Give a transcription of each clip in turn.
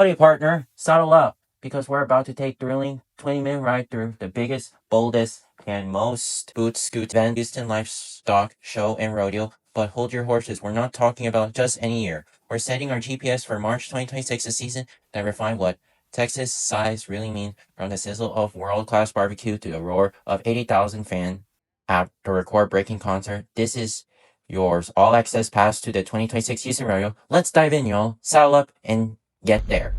Howdy, partner. Saddle up, because we're about to take thrilling 20-minute ride through the biggest, boldest, and most boot scoot event Houston Livestock Show and Rodeo. But hold your horses. We're not talking about just any year. We're setting our GPS for March 2026, a season that refined what Texas size really mean, from the sizzle of world-class barbecue to the roar of 80,000 fans at the record-breaking concert. This is yours all-access pass to the 2026 Houston Rodeo. Let's dive in, y'all. Saddle up and get there.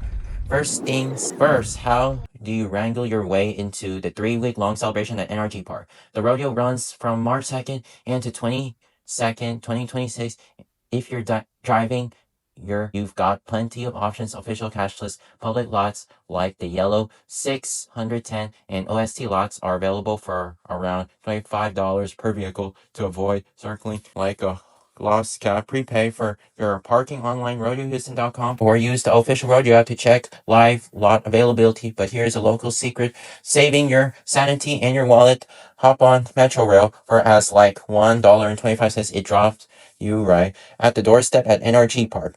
First things first, how do you wrangle your way into the 3-week long celebration at NRG Park? The rodeo runs from March 2nd and to 22nd, 2026. If you're driving, you've got plenty of options. Official cashless public lots like the yellow 610 and OST lots are available for around $25 per vehicle. To avoid circling like a lost cat, prepay for your parking online, rodeohouston.com, or use the official rodeo app to check live lot availability. But here's a local secret, saving your sanity and your wallet. Hop on Metro Rail for as like $1.25. It drops you right at the doorstep at NRG Park.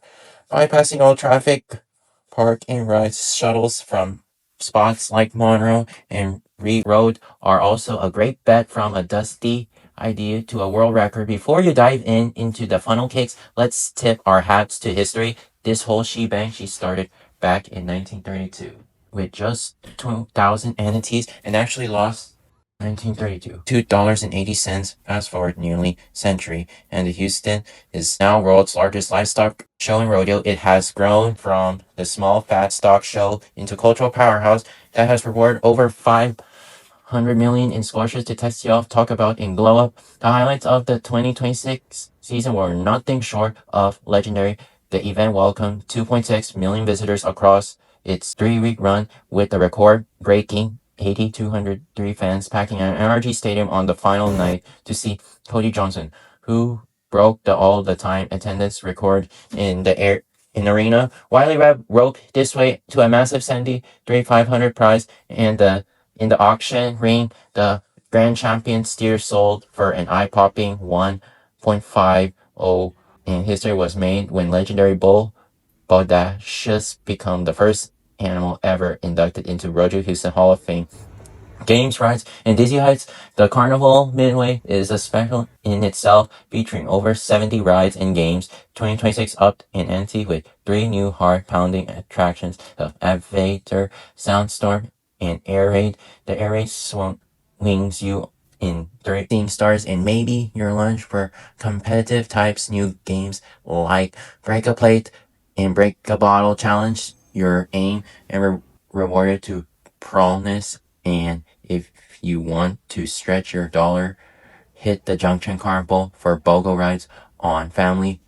Bypassing all traffic, park and ride shuttles from spots like Monroe and Reed Road are also a great bet, from a dusty idea to a world record. Before you dive into the funnel cakes, let's tip our hats to history. This whole shebang, she started back in 1932 with just 2,000 entities and actually lost 1932. $2.80. Fast forward nearly century, and the Houston is now world's largest livestock show and rodeo. It has grown from the small fat stock show into cultural powerhouse that has rewarded over 500 million in scholarships to test you off, talk about, and glow up. The highlights of the 2026 season were nothing short of legendary. The event welcomed 2.6 million visitors across its 3-week run, with the record-breaking 8,203 fans packing an NRG Stadium on the final night to see Cody Johnson, who broke the all-the-time attendance record in the arena. Wiley Webb roped this way to a massive 73,500 prize, and in the auction ring, the grand champion steer sold for an eye-popping 1.50, and history was made when legendary bull Bodacious became the first animal ever inducted into Rodeo Houston Hall of Fame. Games, rides, and Dizzy Heights, the Carnival Midway is a special in itself, featuring over 70 rides and games. 2026 upped in ante with 3 new heart-pounding attractions: the Aviator, Soundstorm, and Air Raid. The Air Raid swings you in 13 stars and maybe your lunch for competitive types. New games like Break a Plate and Break a Bottle challenge your aim and rewarded to proneness. And if you want to stretch your dollar, hit the Junction Carnival for BOGO rides on Family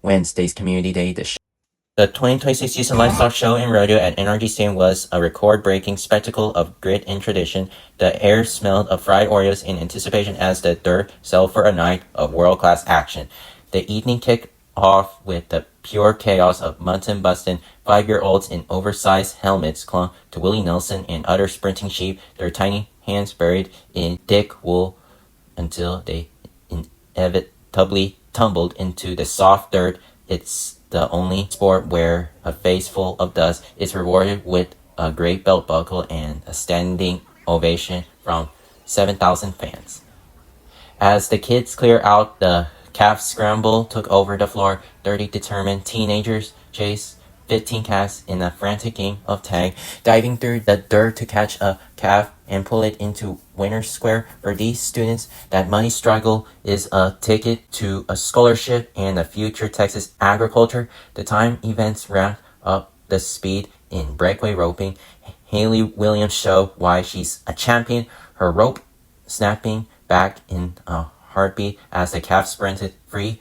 Wednesday's Community Day. The 2026 Houston Livestock Show and Rodeo at NRG Stadium was a record-breaking spectacle of grit and tradition. The air smelled of fried Oreos in anticipation as the dirt settled for a night of world-class action. The evening kicked off with the pure chaos of mutton busting. 5-year-olds in oversized helmets clung to Willie Nelson and other sprinting sheep, their tiny hands buried in thick wool until they inevitably tumbled into the soft dirt. It's the only sport where a face full of dust is rewarded with a great belt buckle and a standing ovation from 7,000 fans. As the kids clear out, the calf scramble took over the floor. 30 determined teenagers chased 15 calves in a frantic game of tag, diving through the dirt to catch a calf and pull it into winner's square. For these students, that money struggle is a ticket to a scholarship and the future Texas agriculture. The time events ramp up the speed in breakaway roping. Haley Williams showed why she's a champion, her rope snapping back in a heartbeat as the calf sprinted free.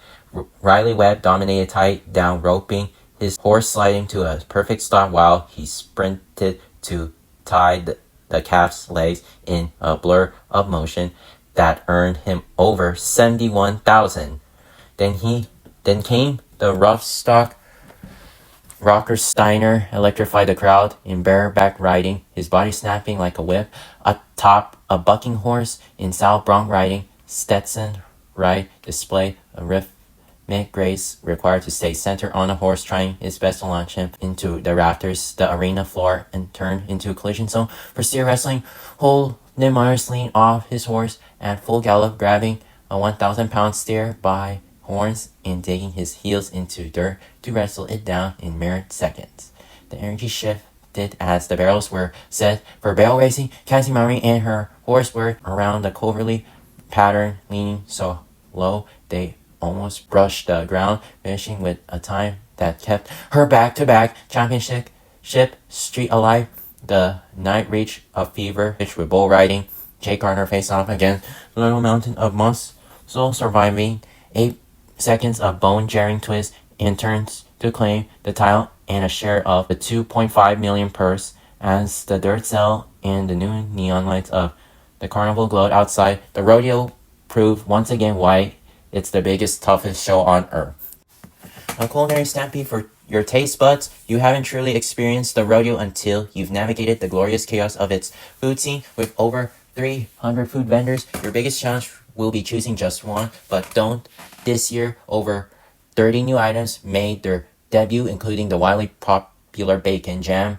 Riley Webb dominated tight down roping, his horse sliding to a perfect stop while he sprinted to tie the calf's legs in a blur of motion that earned him over 71,000. Then came the rough stock. Rocker Steiner electrified the crowd in bareback riding, his body snapping like a whip. Atop a bucking horse in South Bronx riding, Stetson ride displayed a mid-grace required to stay centered on a horse, trying his best to launch him into the rafters, the arena floor, and turn into a collision zone for steer wrestling. Holdemars leaned off his horse at full gallop, grabbing a 1,000-pound steer by horns and digging his heels into dirt to wrestle it down in mere seconds. The energy shifted as the barrels were set for barrel racing. Cassie Murray and her horse were around the covertly pattern, leaning so low they almost brushed the ground, finishing with a time that kept her back-to-back championship streak alive. The night reached a fever pitch with bull riding. Jake Gardner faced off against Little Mountain of Muscle, surviving 8 seconds of bone-jarring twist and turns to claim the title and a share of the $2.5 million purse as the dirt cell and the new neon lights of the carnival glowed outside. The rodeo proved once again why it's the biggest, toughest show on earth. A culinary stampede for your taste buds. You haven't truly experienced the rodeo until you've navigated the glorious chaos of its food scene. With over 300 food vendors, your biggest challenge will be choosing just one, but don't. This year, over 30 new items made their debut, including the widely popular bacon jam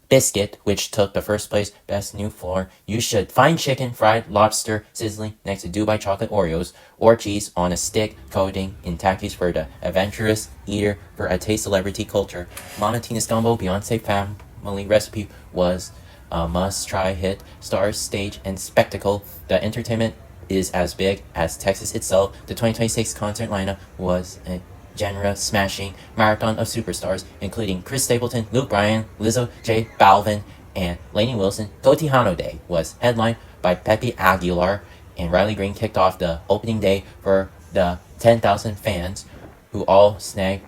biscuit, which took the first place best new floor. You should find chicken, fried lobster sizzling next to Dubai chocolate Oreos, or cheese on a stick coating in Takis for the adventurous eater. For a taste celebrity culture, Mama Tina's gumbo Beyonce family recipe was a must-try hit. Stars, stage, and spectacle. The entertainment is as big as Texas itself. The 2026 concert lineup was a genre-smashing marathon of superstars, including Chris Stapleton, Luke Bryan, Lizzo, J Balvin, and Lainey Wilson. Totihano Day was headlined by Pepe Aguilar, and Riley Green kicked off the opening day for the 10,000 fans, who all snagged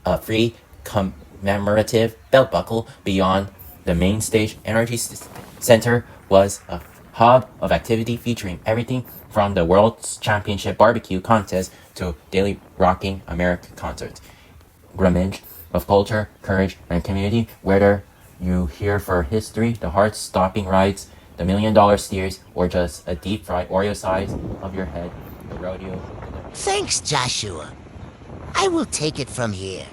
a free commemorative belt buckle. Beyond the main stage, Energy Center was a hub of activity featuring everything from the World Championship barbecue contest to daily rocking American concerts. Grammage of culture, courage, and community. Whether you here for history, the heart-stopping rides, the $1 million steers, or just a deep-fried Oreo size of your head, the rodeo. Thanks, Joshua. I will take it from here.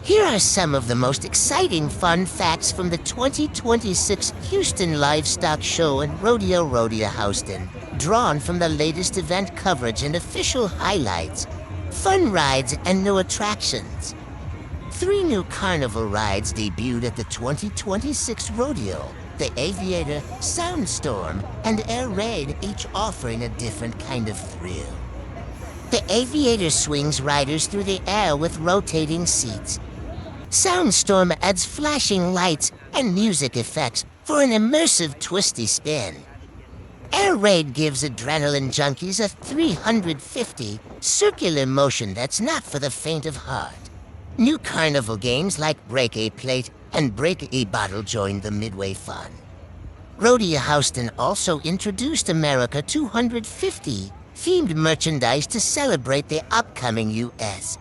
Here are some of the most exciting fun facts from the 2026 Houston Livestock Show and Rodeo Houston, drawn from the latest event coverage and official highlights, fun rides, and new attractions. 3 new carnival rides debuted at the 2026 rodeo: the Aviator, Soundstorm, and Air Raid, each offering a different kind of thrill. The Aviator swings riders through the air with rotating seats. Soundstorm adds flashing lights and music effects for an immersive twisty spin. Air Raid gives adrenaline junkies a 350 circular motion that's not for the faint of heart. New carnival games like Break a Plate and Break a Bottle joined the midway fun. Rodeo Houston also introduced America 250 themed merchandise to celebrate the upcoming U.S.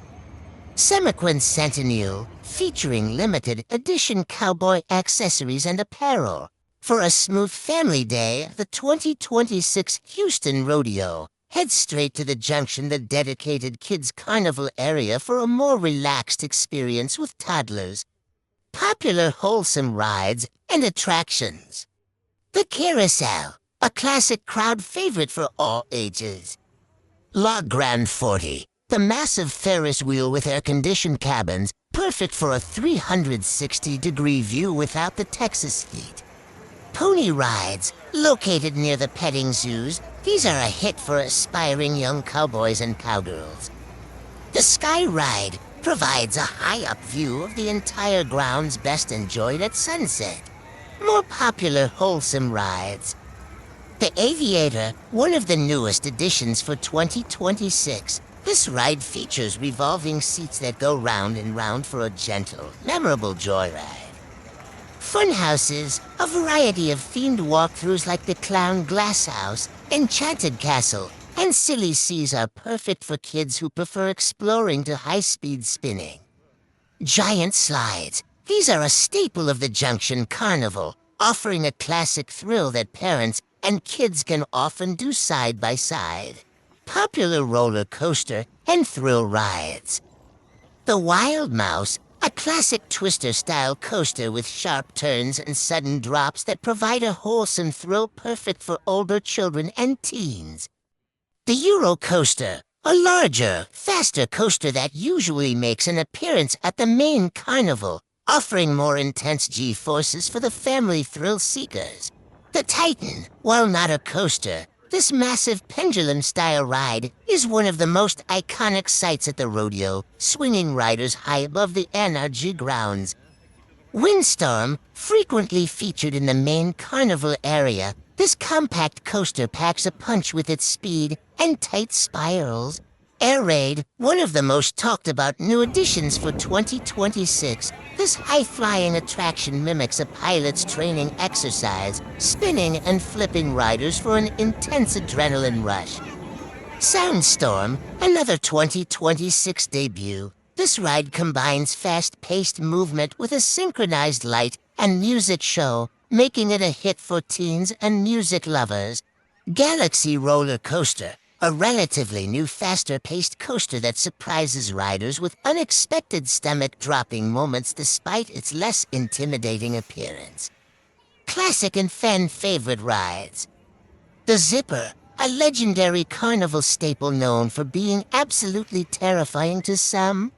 Semequin Centennial, featuring limited edition cowboy accessories and apparel. For a smooth family day, the 2026 Houston Rodeo. Head straight to the junction, the dedicated kids' carnival area, for a more relaxed experience with toddlers. Popular wholesome rides and attractions. The Carousel, a classic crowd favorite for all ages. La Grande 40, the massive Ferris wheel with air-conditioned cabins, perfect for a 360-degree view without the Texas heat. Pony rides, located near the petting zoos, these are a hit for aspiring young cowboys and cowgirls. The Sky Ride provides a high-up view of the entire grounds, best enjoyed at sunset. More popular wholesome rides. The Aviator, one of the newest additions for 2026. This ride features revolving seats that go round and round for a gentle, memorable joyride. Fun houses, a variety of themed walkthroughs like the Clown Glass House, Enchanted Castle, and Silly Seas are perfect for kids who prefer exploring to high-speed spinning. Giant slides. These are a staple of the Junction Carnival, offering a classic thrill that parents and kids can often do side by side. popular roller coaster and thrill rides. The Wild Mouse, a classic twister-style coaster with sharp turns and sudden drops that provide a wholesome thrill perfect for older children and teens. The Euro Coaster, a larger, faster coaster that usually makes an appearance at the main carnival, offering more intense G-forces for the family thrill seekers. The Titan, while not a coaster, this massive pendulum-style ride is one of the most iconic sights at the rodeo, swinging riders high above the NRG grounds. Windstorm, frequently featured in the main carnival area, this compact coaster packs a punch with its speed and tight spirals. Air Raid, one of the most talked about new additions for 2026, this high-flying attraction mimics a pilot's training exercise, spinning and flipping riders for an intense adrenaline rush. Soundstorm, another 2026 debut. This ride combines fast-paced movement with a synchronized light and music show, making it a hit for teens and music lovers. Galaxy Roller Coaster, a relatively new faster-paced coaster that surprises riders with unexpected stomach-dropping moments despite its less intimidating appearance. Classic and fan-favorite rides. The Zipper, a legendary carnival staple known for being absolutely terrifying to some.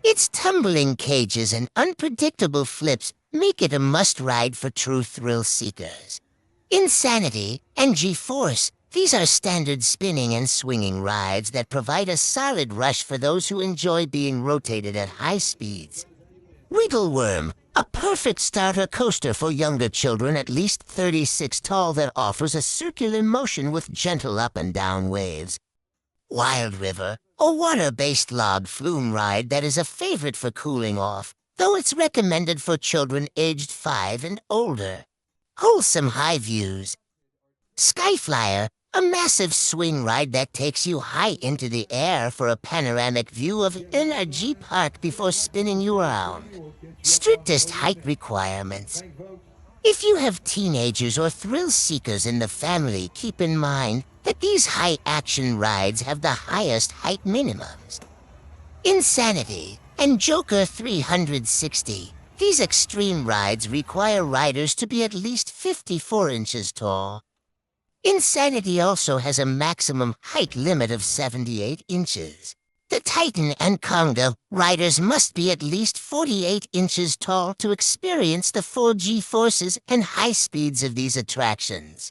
Its tumbling cages and unpredictable flips make it a must-ride for true thrill seekers. Insanity and G-Force, these are standard spinning and swinging rides that provide a solid rush for those who enjoy being rotated at high speeds. Wiggle Worm, a perfect starter coaster for younger children at least 36 tall that offers a circular motion with gentle up and down waves. Wild River, a water-based log flume ride that is a favorite for cooling off, though it's recommended for children aged 5 and older. Wholesome High Views. Skyflyer, a massive swing ride that takes you high into the air for a panoramic view of NRG Park before spinning you around. Strictest height requirements. If you have teenagers or thrill seekers in the family, keep in mind that these high-action rides have the highest height minimums. Insanity and Joker 360. These extreme rides require riders to be at least 54 inches tall. Insanity also has a maximum height limit of 78 inches. The Titan and Conga riders must be at least 48 inches tall to experience the full G-forces and high speeds of these attractions.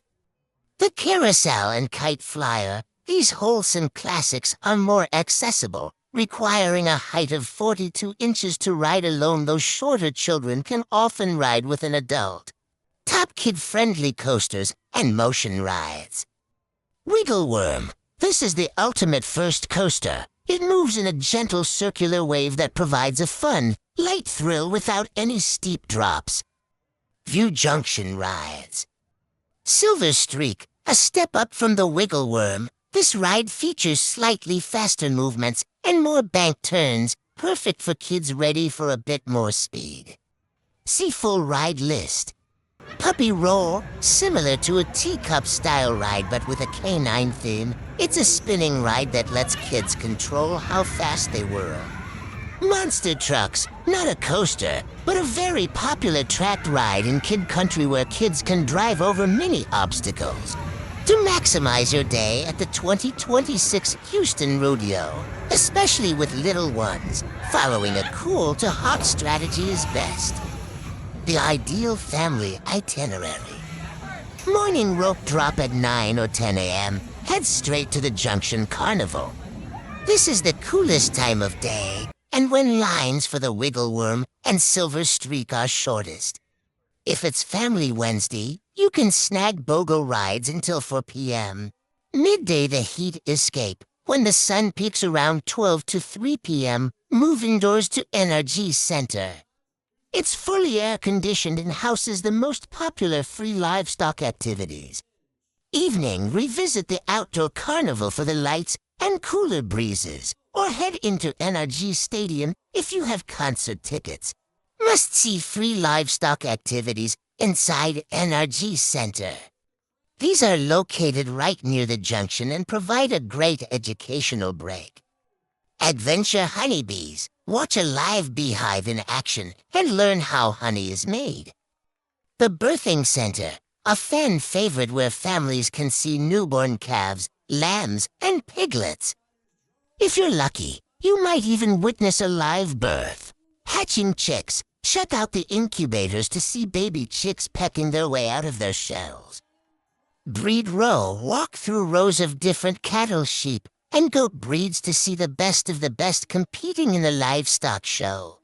The Carousel and Kite Flyer, these wholesome classics are more accessible, requiring a height of 42 inches to ride alone, though shorter children can often ride with an adult. Top kid-friendly coasters and motion rides. Wiggle Worm. This is the ultimate first coaster. It moves in a gentle circular wave that provides a fun, light thrill without any steep drops. View Junction rides. Silver Streak, a step up from the Wiggle Worm. This ride features slightly faster movements and more bank turns, perfect for kids ready for a bit more speed. See full ride list. Puppy Roll, similar to a teacup-style ride but with a canine theme, it's a spinning ride that lets kids control how fast they whirl. Monster Trucks, not a coaster, but a very popular tracked ride in kid country where kids can drive over mini obstacles. To maximize your day at the 2026 Houston Rodeo, especially with little ones, following a cool to hot strategy is best. The ideal family itinerary. Morning rope drop at 9 or 10 a.m. Head straight to the Junction Carnival. This is the coolest time of day, and when lines for the Wiggle Worm and Silver Streak are shortest. If it's Family Wednesday, you can snag BOGO rides until 4 p.m. Midday the heat escape. When the sun peaks around 12 to 3 p.m., move indoors to NRG Center. It's fully air-conditioned and houses the most popular free livestock activities. Evening, revisit the outdoor carnival for the lights and cooler breezes, or head into NRG Stadium if you have concert tickets. Must-see free livestock activities inside NRG Center. These are located right near the junction and provide a great educational break. Adventure honeybees. Watch a live beehive in action and learn how honey is made. The birthing center, a fan favorite where families can see newborn calves, lambs, and piglets. If you're lucky, you might even witness a live birth. Hatching chicks. Check out the incubators to see baby chicks pecking their way out of their shells. Breed row. Walk through rows of different cattle, sheep, and goat breeds to see the best of the best competing in the livestock show.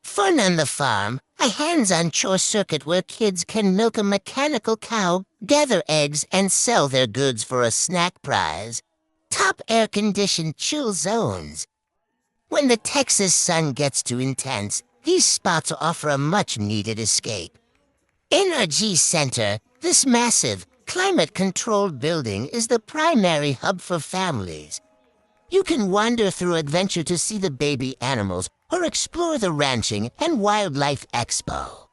Fun on the farm, a hands-on chore circuit where kids can milk a mechanical cow, gather eggs, and sell their goods for a snack prize. Top air-conditioned chill zones. When the Texas sun gets too intense, these spots offer a much-needed escape. Energy Center, this massive, climate-controlled building is the primary hub for families. You can wander through adventure to see the baby animals or explore the ranching and wildlife expo.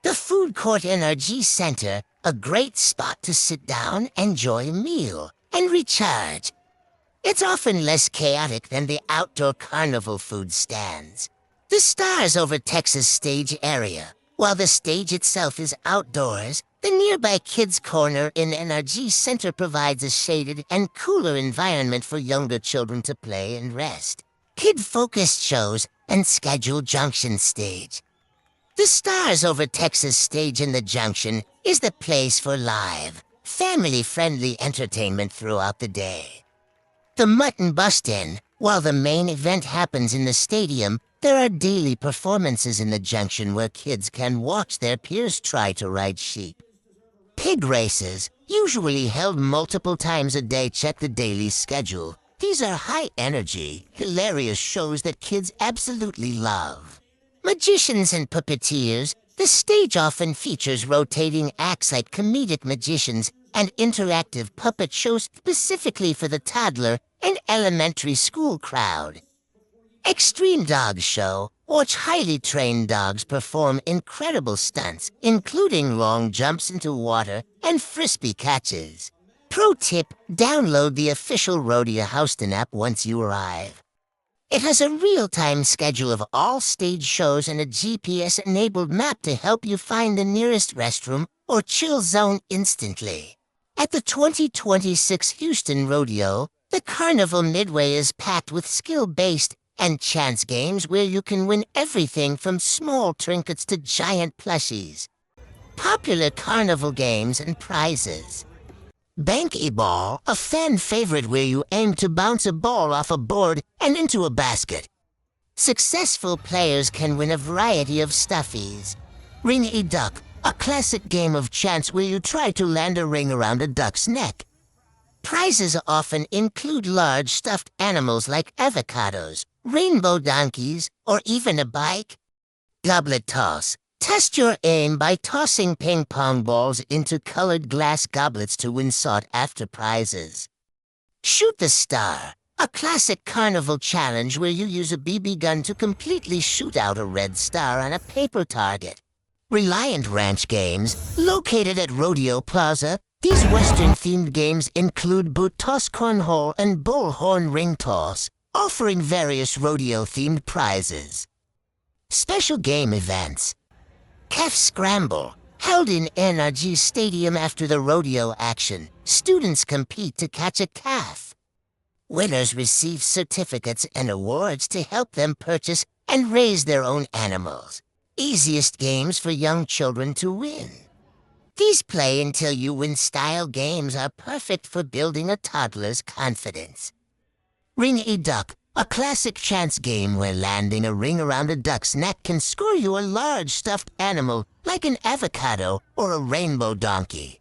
The Food Court Energy Center, a great spot to sit down, enjoy a meal, and recharge. It's often less chaotic than the outdoor carnival food stands. The Stars Over Texas stage area. While the stage itself is outdoors, the nearby Kids Corner in Energy Center provides a shaded and cooler environment for younger children to play and rest. Kid-focused shows and scheduled Junction stage. The Stars Over Texas stage in the Junction is the place for live, family-friendly entertainment throughout the day. The Mutton Bust-In. While the main event happens in the stadium, there are daily performances in the Junction where kids can watch their peers try to ride sheep. Pig races, usually held multiple times a day. Check the daily schedule. These are high-energy, hilarious shows that kids absolutely love. Magicians and puppeteers. The stage often features rotating acts like comedic magicians and interactive puppet shows specifically for the toddler and elementary school crowd. Extreme Dog Show. Watch highly trained dogs perform incredible stunts, including long jumps into water and frisbee catches. Pro tip, download the official Rodeo Houston app once you arrive. It has a real-time schedule of all stage shows and a GPS-enabled map to help you find the nearest restroom or chill zone instantly. At the 2026 Houston Rodeo, the Carnival Midway is packed with skill-based and chance games where you can win everything from small trinkets to giant plushies. Popular carnival games and prizes. Bank-A-Ball, a fan favorite where you aim to bounce a ball off a board and into a basket. Successful players can win a variety of stuffies. Ring-A-Duck, a classic game of chance where you try to land a ring around a duck's neck. Prizes often include large stuffed animals like avocados, rainbow donkeys, or even a bike. Goblet Toss. Test your aim by tossing ping pong balls into colored glass goblets to win sought-after prizes. Shoot the Star. A classic carnival challenge where you use a BB gun to completely shoot out a red star on a paper target. Reliant Ranch Games. Located at Rodeo Plaza, these Western-themed games include boot toss, cornhole, and bullhorn ring toss, offering various rodeo-themed prizes. Special game events. Calf Scramble. Held in NRG Stadium after the rodeo action, students compete to catch a calf. Winners receive certificates and awards to help them purchase and raise their own animals. Easiest games for young children to win. These play until you win style games are perfect for building a toddler's confidence. Ring-A-Duck, a classic chance game where landing a ring around a duck's neck can score you a large stuffed animal like an avocado or a rainbow donkey.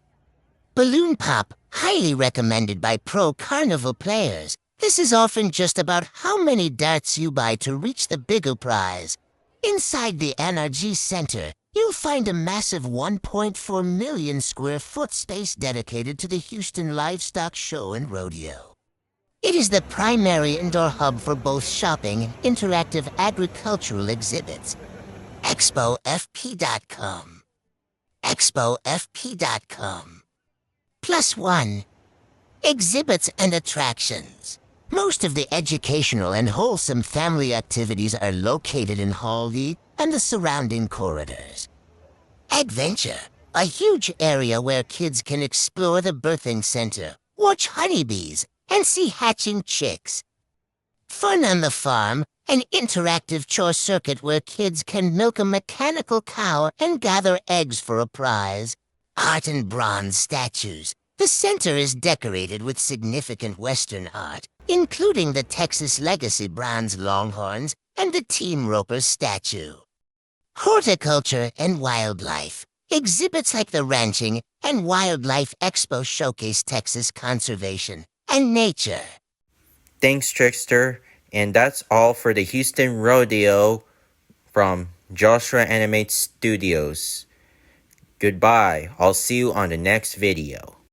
Balloon Pop, highly recommended by pro carnival players. This is often just about how many darts you buy to reach the bigger prize. Inside the NRG Center, you'll find a massive 1.4 million square foot space dedicated to the Houston Livestock Show and Rodeo. It is the primary indoor hub for both shopping and interactive agricultural exhibits. ExpoFP.com. ExpoFP.com. +1. Exhibits and attractions. Most of the educational and wholesome family activities are located in Hall D and the surrounding corridors. Adventure. A huge area where kids can explore the birthing center, watch honeybees, and see hatching chicks. Fun on the farm. An interactive chore circuit where kids can milk a mechanical cow and gather eggs for a prize. Art and bronze statues. The center is decorated with significant Western art, including the Texas Legacy bronze longhorns and the Team Roper statue. Horticulture and wildlife. Exhibits like the Ranching and Wildlife Expo showcase Texas conservation and nature. Thanks, Trickster. And that's all for the Houston Rodeo from Joshua Animate Studios. Goodbye. I'll see you on the next video.